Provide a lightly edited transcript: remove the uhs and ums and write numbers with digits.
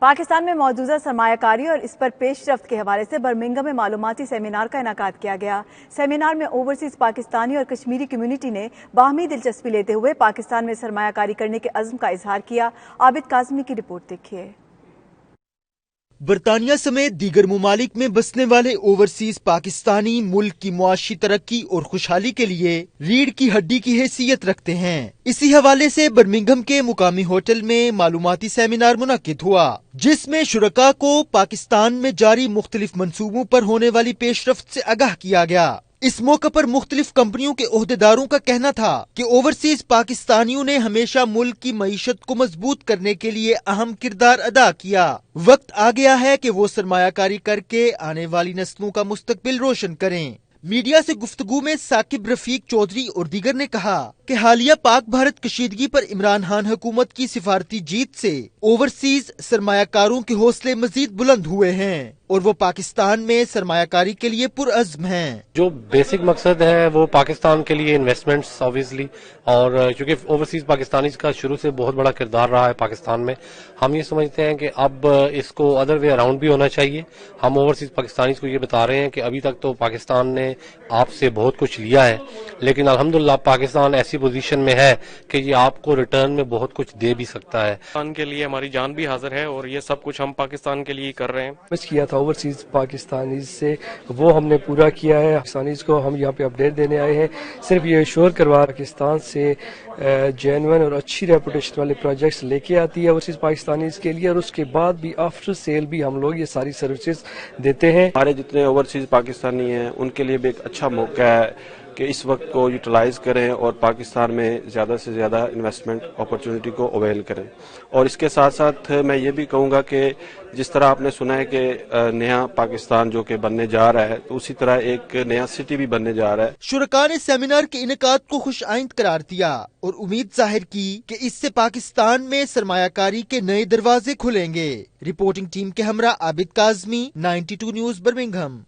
پاکستان میں موجودہ سرمایہ کاری اور اس پر پیش رفت کے حوالے سے برمنگھم میں معلوماتی سیمینار کا انعقاد کیا گیا۔ سیمینار میں اوورسیز پاکستانی اور کشمیری کمیونٹی نے باہمی دلچسپی لیتے ہوئے پاکستان میں سرمایہ کاری کرنے کے عزم کا اظہار کیا۔ عابد کاظمی کی رپورٹ دیکھیے۔ برطانیہ سمیت دیگر ممالک میں بسنے والے اوورسیز پاکستانی ملک کی معاشی ترقی اور خوشحالی کے لیے ریڑھ کی ہڈی کی حیثیت رکھتے ہیں۔ اسی حوالے سے برمنگھم کے مقامی ہوٹل میں معلوماتی سیمینار منعقد ہوا، جس میں شرکاء کو پاکستان میں جاری مختلف منصوبوں پر ہونے والی پیش رفت سے آگاہ کیا گیا۔ اس موقع پر مختلف کمپنیوں کے عہدیداروں کا کہنا تھا کہ اوورسیز پاکستانیوں نے ہمیشہ ملک کی معیشت کو مضبوط کرنے کے لیے اہم کردار ادا کیا۔ وقت آ گیا ہے کہ وہ سرمایہ کاری کر کے آنے والی نسلوں کا مستقبل روشن کریں۔ میڈیا سے گفتگو میں ثاقب رفیق چودھری اور دیگر نے کہا کہ حالیہ پاک بھارت کشیدگی پر عمران خان حکومت کی سفارتی جیت سے اوورسیز سرمایہ کاروں کے حوصلے مزید بلند ہوئے ہیں اور وہ پاکستان میں سرمایہ کاری کے لیے پرعزم ہیں۔ جو بیسک مقصد ہے وہ پاکستان کے لیے انویسٹمنٹس آبویسلی، اور چونکہ اوورسیز پاکستانی کا شروع سے بہت بڑا کردار رہا ہے پاکستان میں، ہم یہ سمجھتے ہیں کہ اب اس کو ادر وے اراؤنڈ بھی ہونا چاہیے۔ ہم اوورسیز پاکستانی کو یہ بتا رہے ہیں کہ ابھی تک تو پاکستان نے آپ سے بہت کچھ لیا ہے، لیکن الحمدللہ پاکستان ایسی پوزیشن میں ہے کہ یہ آپ کو ریٹرن میں بہت کچھ دے بھی سکتا ہے۔ پاکستان کے لیے ہماری جان بھی حاضر ہے اور یہ سب کچھ ہم پاکستان کے لیے کر رہے ہیں۔ کچھ کیا تھا اوورسیز پاکستانیز سے، وہ ہم نے پورا کیا ہے۔ پاکستانیز کو ہم یہاں پہ اپڈیٹ دینے آئے ہیں، صرف یہ ایشور کروا پاکستان سے جینون اور اچھی ریپوٹیشن والے پروجیکٹس لے کے آتی ہے اوورسیز پاکستانیز کے لیے، اور اس کے بعد بھی آفٹر سیل بھی ہم لوگ یہ ساری سروسز دیتے ہیں۔ ہمارے جتنے اوورسیز پاکستانی ہیں ان کے لیے بھی ایک اچھا موقع ہے کہ اس وقت کو یوٹیلائز کریں اور پاکستان میں زیادہ سے زیادہ انویسٹمنٹ اپرچونٹی کو اویل کریں۔ اور اس کے ساتھ ساتھ میں یہ بھی کہوں گا کہ جس طرح آپ نے سنا ہے کہ نیا پاکستان جو کہ بننے جا رہا ہے، تو اسی طرح ایک نیا سٹی بھی بننے جا رہا ہے۔ شرکاء نے سیمینار کے انعقاد کو خوش آئند قرار دیا اور امید ظاہر کی کہ اس سے پاکستان میں سرمایہ کاری کے نئے دروازے کھلیں گے۔ رپورٹنگ ٹیم کے ہمراہ عابد کاظمی، 92 نیوز برمنگھم۔